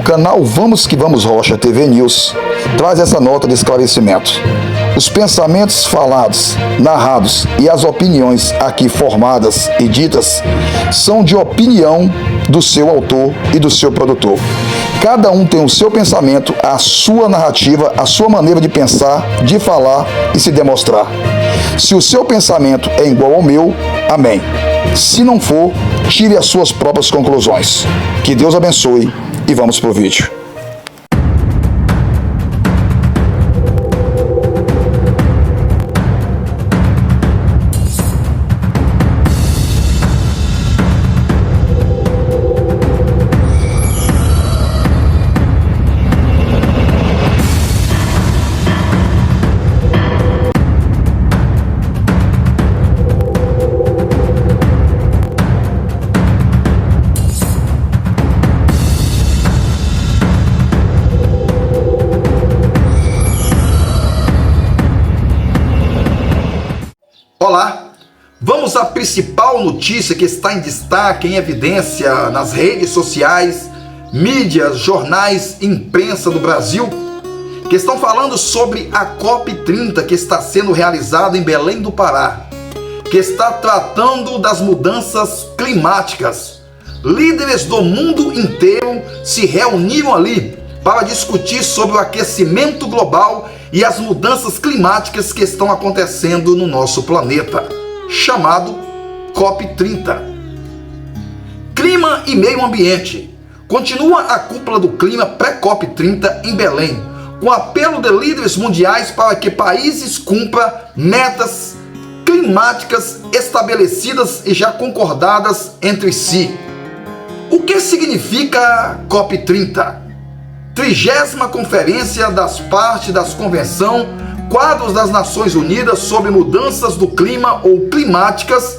canal Vamos que Vamos Rocha TV News traz essa nota de esclarecimento. Os pensamentos falados, narrados e as opiniões aqui formadas e ditas são de opinião do seu autor e do seu produtor. Cada um tem o seu pensamento, a sua narrativa, a sua maneira de pensar, de falar e se demonstrar. Se o seu pensamento é igual ao meu, amém. Se não for, tire as suas próprias conclusões. Que Deus abençoe e vamos pro vídeo. Olá, vamos à principal notícia que está em destaque, em evidência nas redes sociais, mídias, jornais, imprensa do Brasil, que estão falando sobre a COP30 que está sendo realizada em Belém do Pará, que está tratando das mudanças climáticas. Líderes do mundo inteiro se reuniram ali para discutir sobre o aquecimento global e as mudanças climáticas que estão acontecendo no nosso planeta, chamado COP30. Clima e meio ambiente. Continua a cúpula do clima pré-COP30 em Belém, com apelo de líderes mundiais para que países cumpram metas climáticas estabelecidas e já concordadas entre si. O que significa COP30? 30ª Conferência das Partes da Convenção Quadros das Nações Unidas sobre Mudanças do Clima ou Climáticas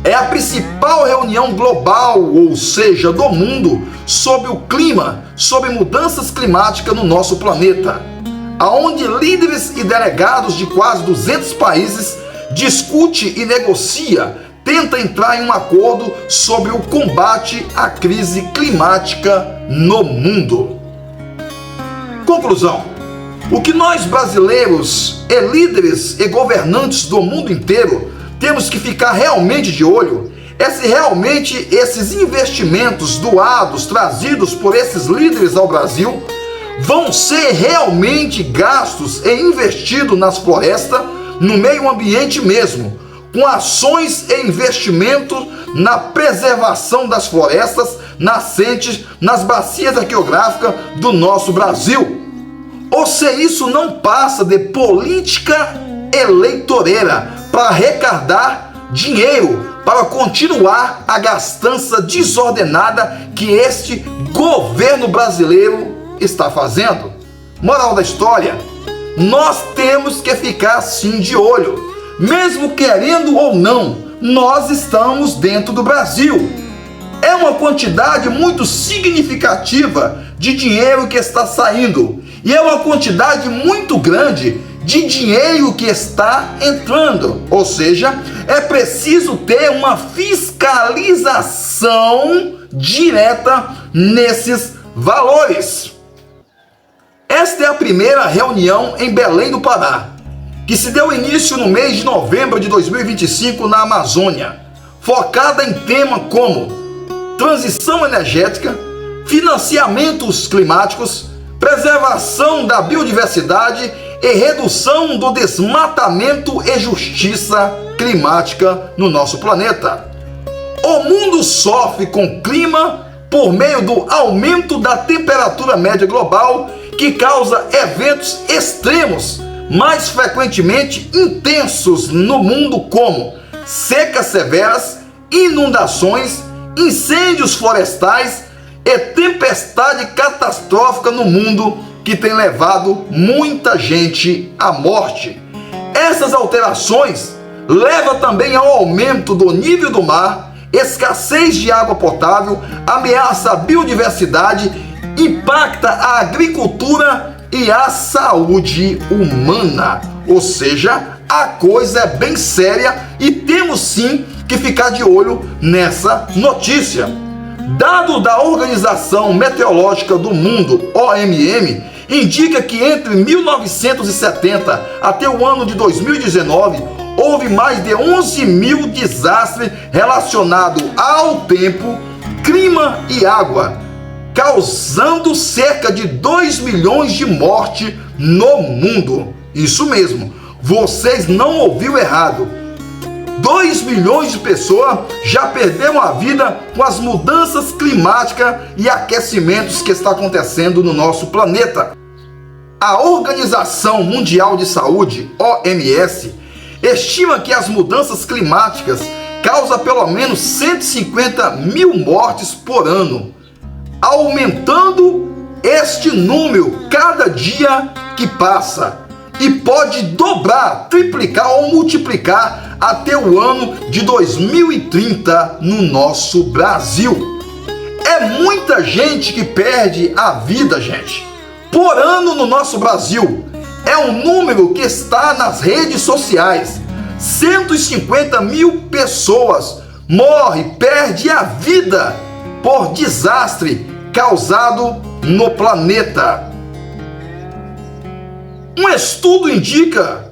é a principal reunião global, ou seja, do mundo, sobre o clima, sobre mudanças climáticas no nosso planeta, aonde líderes e delegados de quase 200 países discutem e negociam, tenta entrar em um acordo sobre o combate à crise climática no mundo. Conclusão: o que nós brasileiros e líderes e governantes do mundo inteiro temos que ficar realmente de olho é se realmente esses investimentos doados, trazidos por esses líderes ao Brasil, vão ser realmente gastos e investidos nas florestas, no meio ambiente mesmo, com ações e investimentos na preservação das florestas nascentes nas bacias arqueográficas do nosso Brasil. Ou se isso não passa de política eleitoreira para arrecadar dinheiro, para continuar a gastança desordenada que este governo brasileiro está fazendo. Moral da história: nós temos que ficar sim de olho. Mesmo querendo ou não, nós estamos dentro do Brasil. É uma quantidade muito significativa de dinheiro que está saindo. E é uma quantidade muito grande de dinheiro que está entrando. Ou seja, é preciso ter uma fiscalização direta nesses valores. Esta é a primeira reunião em Belém do Pará, que se deu início no mês de novembro de 2025 na Amazônia, focada em temas como transição energética, financiamentos climáticos, preservação da biodiversidade e redução do desmatamento e justiça climática no nosso planeta. O mundo sofre com o clima por meio do aumento da temperatura média global, que causa eventos extremos, mais frequentemente intensos no mundo, como secas severas, inundações, incêndios florestais e tempestade catastrófica no mundo, que tem levado muita gente à morte. Essas alterações levam também ao aumento do nível do mar, escassez de água potável, ameaça a biodiversidade, impacta a agricultura e a saúde humana. Ou seja, a coisa é bem séria e temos sim que ficar de olho nessa notícia. Dado da Organização Meteorológica do Mundo, OMM, indica que entre 1970 até o ano de 2019, houve mais de 11 mil desastres relacionados ao tempo, clima e água, causando cerca de 2 milhões de mortes no mundo. Isso mesmo, vocês não ouviram errado. 2 milhões de pessoas já perderam a vida com as mudanças climáticas e aquecimentos que está acontecendo no nosso planeta. A Organização Mundial de Saúde, OMS, estima que as mudanças climáticas causam pelo menos 150 mil mortes por ano, aumentando este número cada dia que passa, e pode dobrar, triplicar ou multiplicar até o ano de 2030 no nosso Brasil. É muita gente que perde a vida, gente, por ano no nosso Brasil. É um número que está nas redes sociais. 150 mil pessoas morrem, perdem a vida por desastre causado no planeta. Um estudo indica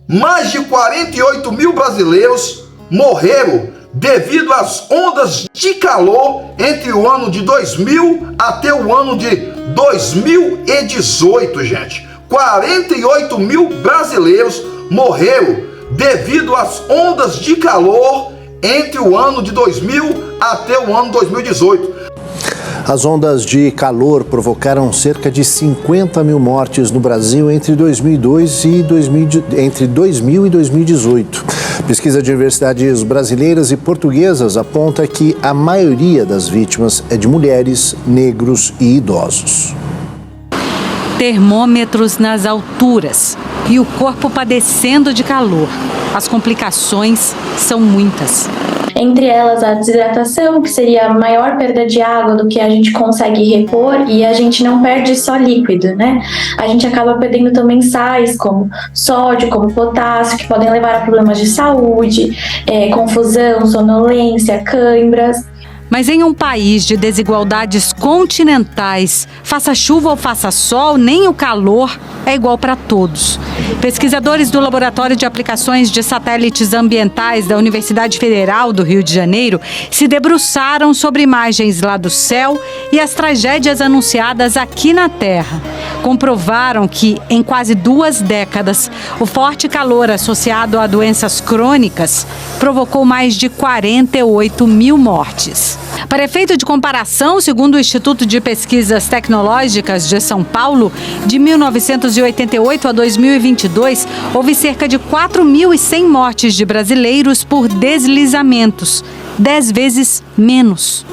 mais de 48 mil brasileiros morreram devido às ondas de calor entre o ano de 2000 até o ano de 2018, gente. 48 mil brasileiros morreram devido às ondas de calor entre o ano de 2000 até o ano 2018. As ondas de calor provocaram cerca de 50 mil mortes no Brasil entre 2000 e 2018. Pesquisa de universidades brasileiras e portuguesas aponta que a maioria das vítimas é de mulheres, negros e idosos. Termômetros nas alturas e o corpo padecendo de calor. As complicações são muitas. Entre elas a desidratação, que seria a maior perda de água do que a gente consegue repor, e a gente não perde só líquido, né? A gente acaba perdendo também sais como sódio, como potássio, que podem levar a problemas de saúde, confusão, sonolência, cãibras. Mas em um país de desigualdades continentais, faça chuva ou faça sol, nem o calor é igual para todos. Pesquisadores do Laboratório de Aplicações de Satélites Ambientais da Universidade Federal do Rio de Janeiro se debruçaram sobre imagens lá do céu e as tragédias anunciadas aqui na Terra. Comprovaram que, em quase 2 décadas, o forte calor associado a doenças crônicas provocou mais de 48 mil mortes. Para efeito de comparação, segundo o Instituto de Pesquisas Tecnológicas de São Paulo, de 1988 a 2022, houve cerca de 4.100 mortes de brasileiros por deslizamentos, 10 vezes menos.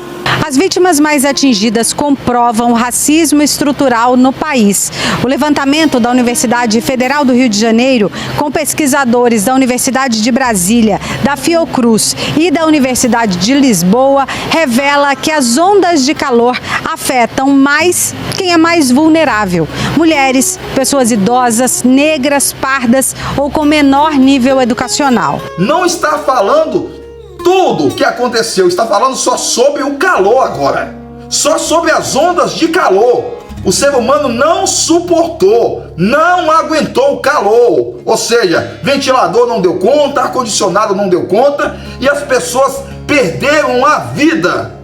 As vítimas mais atingidas comprovam o racismo estrutural no país. O levantamento da Universidade Federal do Rio de Janeiro, com pesquisadores da Universidade de Brasília, da Fiocruz e da Universidade de Lisboa, revela que as ondas de calor afetam mais quem é mais vulnerável: mulheres, pessoas idosas, negras, pardas ou com menor nível educacional. Não está falando tudo o que aconteceu, está falando só sobre o calor agora, só sobre as ondas de calor. O ser humano não suportou, não aguentou o calor, ou seja, ventilador não deu conta, ar-condicionado não deu conta, e as pessoas perderam a vida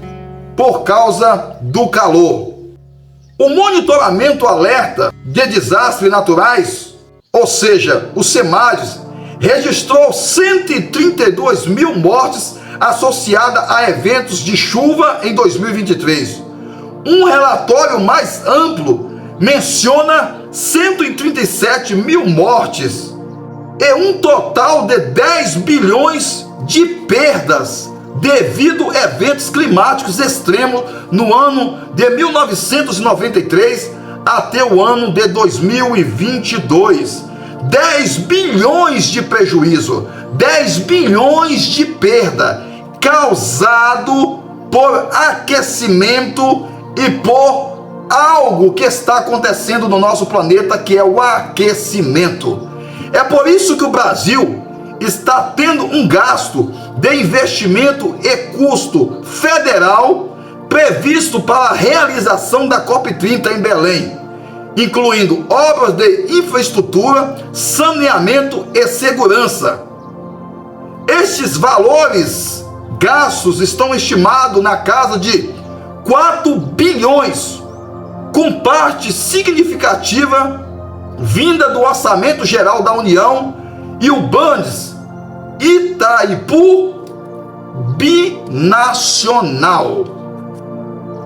por causa do calor. O monitoramento alerta de desastres naturais, ou seja, o SEMADES, registrou 132 mil mortes associadas a eventos de chuva em 2023. Um relatório mais amplo menciona 137 mil mortes e um total de 10 bilhões de perdas devido a eventos climáticos extremos no ano de 1993 até o ano de 2022. 10 bilhões de prejuízo, 10 bilhões de perda causado por aquecimento e por algo que está acontecendo no nosso planeta, que é o aquecimento. É por isso que o Brasil está tendo um gasto de investimento e custo federal previsto para a realização da COP30 em Belém, incluindo obras de infraestrutura, saneamento e segurança. Estes valores gastos estão estimados na casa de 4 bilhões, com parte significativa vinda do Orçamento Geral da União e o BANDES Itaipu binacional.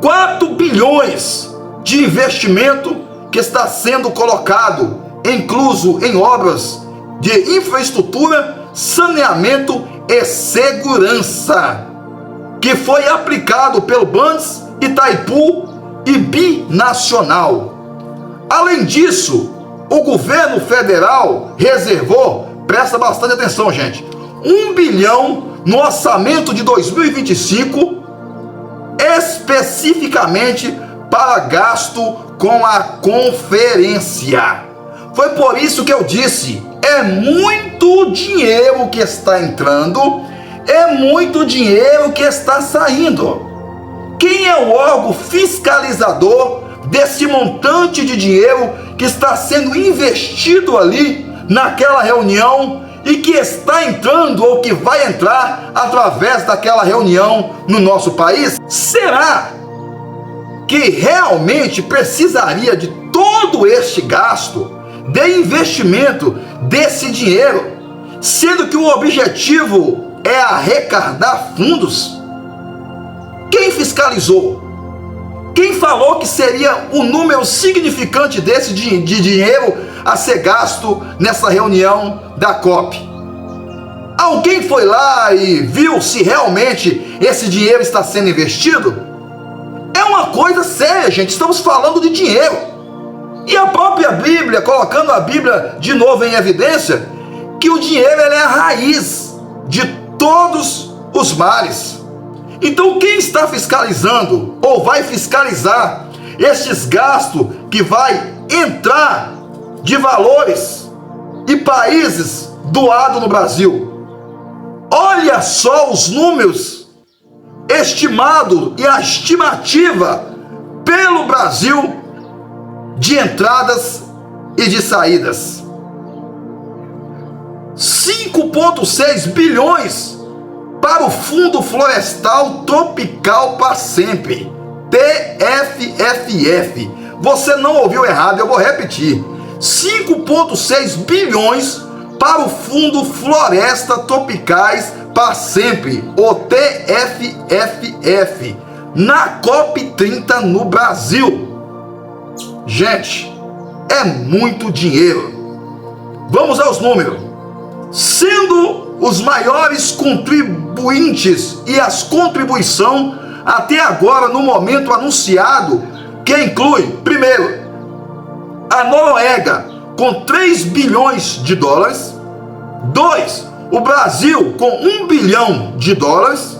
4 bilhões de investimento que está sendo colocado, incluso em obras de infraestrutura, saneamento e segurança, que foi aplicado pelo BANDES Itaipu e binacional. Além disso, o governo federal reservou, presta bastante atenção, gente, 1 bilhão no orçamento de 2025, especificamente para gasto com a conferência. Foi por isso que eu disse, é muito dinheiro que está entrando, é muito dinheiro que está saindo. Quem é o órgão fiscalizador desse montante de dinheiro que está sendo investido ali naquela reunião e que está entrando ou que vai entrar através daquela reunião no nosso país? Será que realmente precisaria de todo este gasto de investimento desse dinheiro, sendo que o objetivo é arrecadar fundos? Quem fiscalizou? Quem falou que seria o número significante desse de dinheiro a ser gasto nessa reunião da COP? Alguém foi lá e viu se realmente esse dinheiro está sendo investido? É uma coisa séria, gente, estamos falando de dinheiro. E a própria Bíblia, colocando a Bíblia de novo em evidência, que o dinheiro ele é a raiz de todos os males. Então quem está fiscalizando ou vai fiscalizar estes gastos que vai entrar de valores e países doados no Brasil? Olha só os números estimados e a estimativa pelo Brasil de entradas e de saídas. 5,6 bilhões para o Fundo Florestal Tropical para Sempre, TFFF. Você não ouviu errado, eu vou repetir. 5,6 bilhões para o Fundo Floresta Tropicais para Sempre, o TFFF, na COP30 no Brasil. Gente, é muito dinheiro. Vamos aos números. Sendo os maiores contribuintes e as contribuições até agora no momento anunciado, que inclui, primeiro, a Noruega com 3 bilhões de dólares, 2, o Brasil com 1 bilhão de dólares,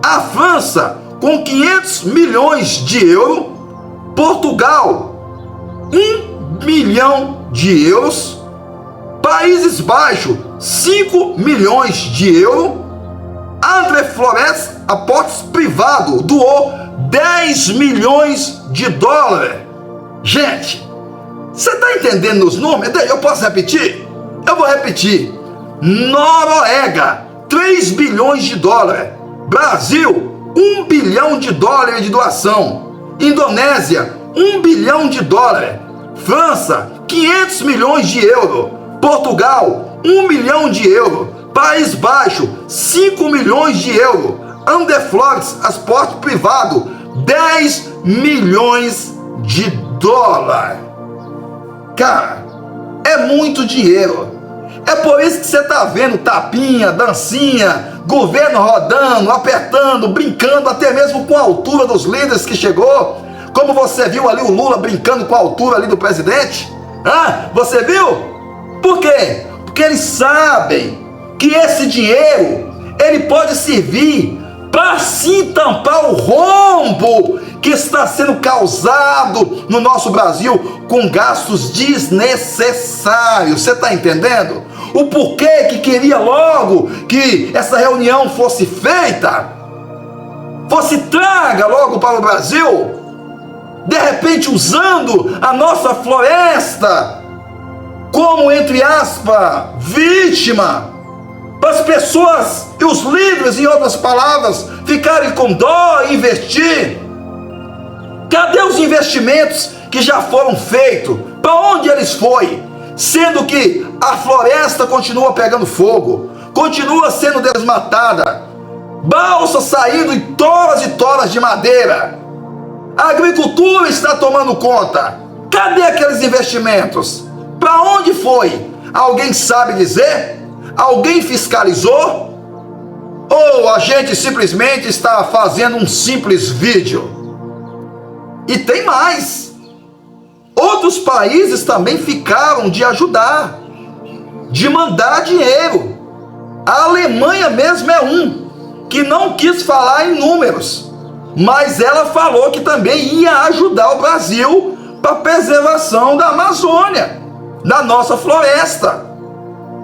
a França com 500 milhões de euros, Portugal 1 milhão de euros, Países Baixos 5 milhões de euros, André Flores, aportes privados, doou 10 milhões de dólares. Gente, você está entendendo os números? Eu posso repetir? Eu vou repetir. Noruega, 3 bilhões de dólares. Brasil, 1 bilhão de dólares de doação. Indonésia, 1 bilhão de dólares. França, 500 milhões de euros. Portugal, 1 milhão de euros. País Baixo, 5 milhões de euros. Andeflores, aporte privado, 10 milhões de dólares. Cara, é muito dinheiro. É por isso que você está vendo tapinha, dancinha, governo rodando, apertando, brincando, até mesmo com a altura dos líderes que chegou. Como você viu ali o Lula brincando com a altura ali do presidente. Você viu? Por quê? Porque eles sabem que esse dinheiro, ele pode servir para sim tampar o rombo que está sendo causado no nosso Brasil com gastos desnecessários. Você está entendendo? O porquê que queria logo que essa reunião fosse feita? fosse traga logo para o Brasil, de repente usando a nossa floresta como, entre aspas, vítima, para as pessoas e os líderes, em outras palavras, ficarem com dó e investir. Cadê os investimentos que já foram feitos? Para onde eles foram? Sendo que a floresta continua pegando fogo, continua sendo desmatada, balsa saindo em toras e toras de madeira, a agricultura está tomando conta. Cadê aqueles investimentos? Para onde foi? Alguém sabe dizer? Alguém fiscalizou? Ou a gente simplesmente está fazendo um simples vídeo? E tem mais. Outros países também ficaram de ajudar, de mandar dinheiro. A Alemanha mesmo é um que não quis falar em números, mas ela falou que também ia ajudar o Brasil para a preservação da Amazônia, da nossa floresta.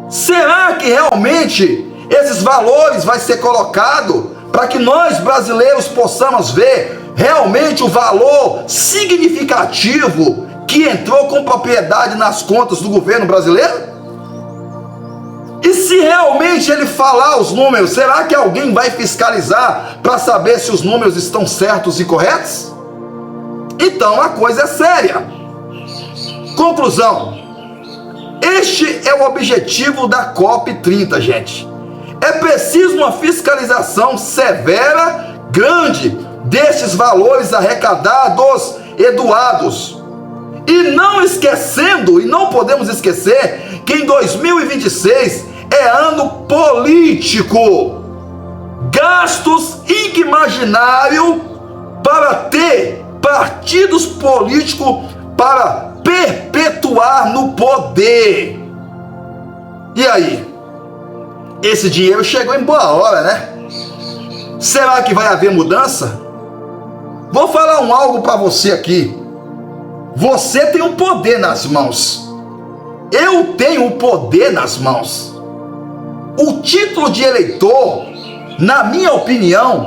Será que realmente esses valores vai ser colocado para que nós brasileiros possamos ver realmente o valor significativo que entrou com propriedade nas contas do governo brasileiro? E se realmente ele falar os números, será que alguém vai fiscalizar para saber se os números estão certos e corretos? Então a coisa é séria. Conclusão: este é o objetivo da COP30, gente. É preciso uma fiscalização severa, grande, destes valores arrecadados e doados. E não esquecendo, e não podemos esquecer, que em 2026 é ano político. Gastos inimaginários para ter partidos políticos para perpetuar no poder. E aí? Esse dinheiro chegou em boa hora, né? Será que vai haver mudança? Vou falar algo para você aqui. Você tem um poder nas mãos. Eu tenho um poder nas mãos. O título de eleitor, na minha opinião,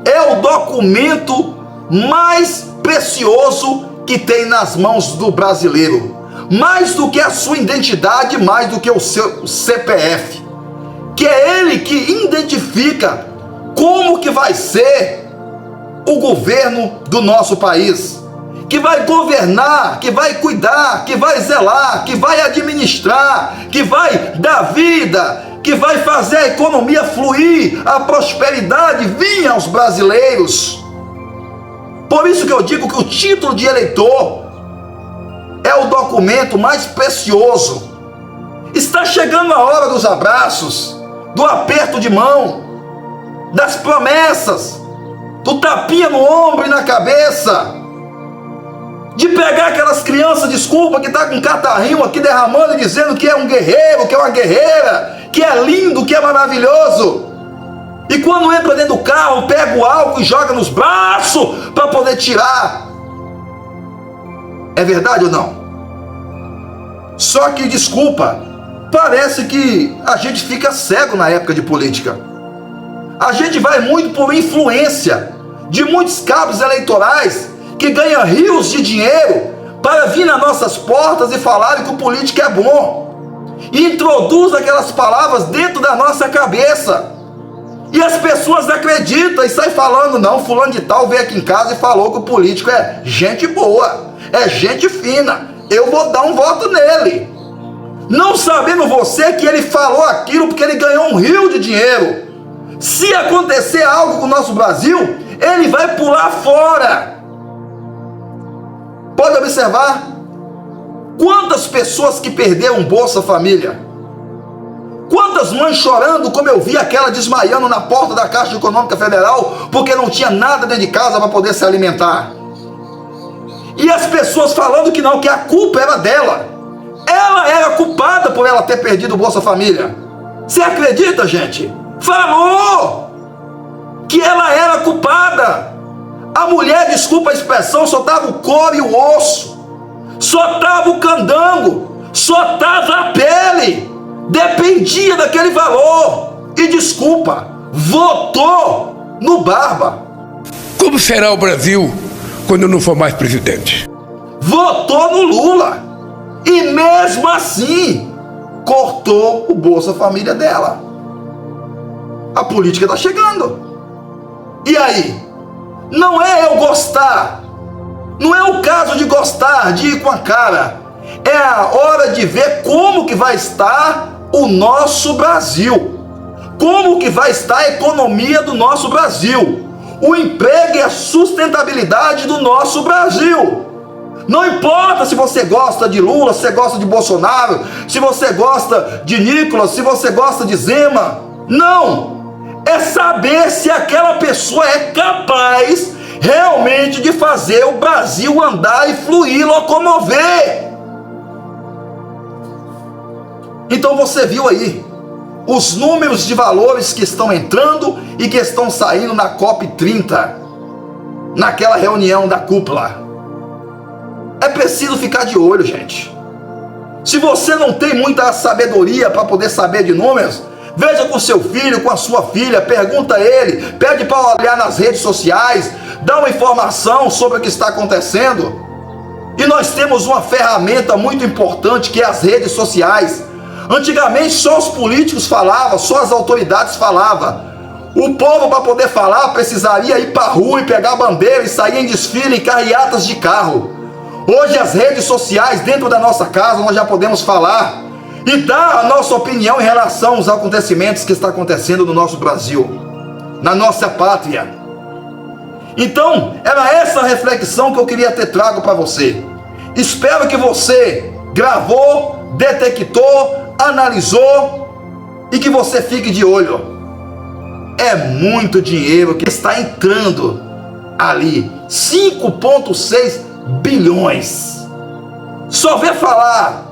é o documento mais precioso que tem nas mãos do brasileiro. Mais do que a sua identidade, mais do que o seu CPF. Que é ele que identifica como que vai ser o governo do nosso país. Que vai governar, que vai cuidar, que vai zelar, que vai administrar, que vai dar vida, que vai fazer a economia fluir, a prosperidade vir aos brasileiros. Por isso que eu digo que o título de eleitor é o documento mais precioso. Está chegando a hora dos abraços, do aperto de mão, das promessas, do tapinha no ombro e na cabeça, de pegar aquelas crianças, desculpa, que tá com catarrinho aqui derramando e dizendo que é um guerreiro, que é uma guerreira, que é lindo, que é maravilhoso. E quando entra dentro do carro, pega o álcool e joga nos braços para poder tirar. É verdade ou não? Só que, desculpa, parece que a gente fica cego na época de política. A gente vai muito por influência de muitos cabos eleitorais que ganham rios de dinheiro para vir nas nossas portas e falarem que o político é bom. E introduz aquelas palavras dentro da nossa cabeça. E as pessoas acreditam e saem falando, não, fulano de tal veio aqui em casa e falou que o político é gente boa, é gente fina, eu vou dar um voto nele. Não sabendo você que ele falou aquilo porque ele ganhou um rio de dinheiro. Se acontecer algo com o nosso Brasil, ele vai pular fora. Pode observar quantas pessoas que perderam Bolsa Família, quantas mães chorando, como eu vi aquela desmaiando na porta da Caixa Econômica Federal porque não tinha nada dentro de casa para poder se alimentar. E as pessoas falando que não, que a culpa era dela. Ela era culpada por ela ter perdido o Bolsa Família. Você acredita, gente? Falou que ela era culpada. A mulher, desculpa a expressão, só estava o couro e o osso, só estava o candango, só estava a pele, dependia daquele valor. E desculpa, votou no Barba. Como será o Brasil quando não for mais presidente? Votou no Lula e mesmo assim cortou o Bolsa Família dela. A política está chegando. E aí? Não é eu gostar, não é o caso de gostar, de ir com a cara. É a hora de ver como que vai estar o nosso Brasil, como que vai estar a economia do nosso Brasil, o emprego e a sustentabilidade do nosso Brasil. Não importa se você gosta de Lula, se você gosta de Bolsonaro, se você gosta de Nicolas, se você gosta de Zema. Não! É saber se aquela pessoa é capaz realmente de fazer o Brasil andar e fluir, locomover. Então você viu aí os números de valores que estão entrando e que estão saindo na COP30, naquela reunião da cúpula. É preciso ficar de olho, gente. Se você não tem muita sabedoria para poder saber de números, veja com seu filho, com a sua filha, pergunta a ele, pede para olhar nas redes sociais, dá uma informação sobre o que está acontecendo. E nós temos uma ferramenta muito importante que é as redes sociais. Antigamente só os políticos falavam, só as autoridades falavam. O povo, para poder falar, precisaria ir para a rua e pegar a bandeira e sair em desfile em carreatas de carro. Hoje as redes sociais, dentro da nossa casa, nós já podemos falar e dar a nossa opinião em relação aos acontecimentos que estão acontecendo no nosso Brasil, na nossa pátria. Então, era essa reflexão que eu queria ter trago para você. Espero que você gravou, detectou, analisou e que você fique de olho. É muito dinheiro que está entrando ali, 5,6 bilhões. Só vê falar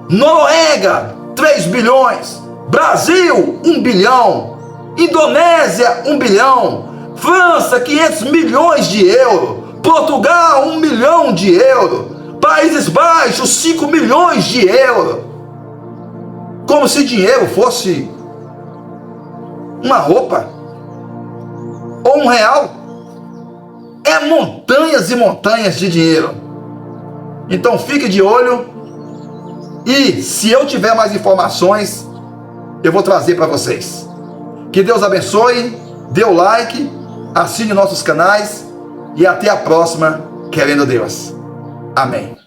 Noruega, 3 bilhões, Brasil, 1 bilhão, Indonésia, 1 bilhão, França, 500 milhões de euros, Portugal, 1 milhão de euros, Países Baixos, 5 milhões de euros. Como se dinheiro fosse uma roupa ou um real. É montanhas e montanhas de dinheiro. Então fique de olho. E se eu tiver mais informações, eu vou trazer para vocês. Que Deus abençoe. Dê o like, assine nossos canais. E até a próxima, querendo Deus. Amém.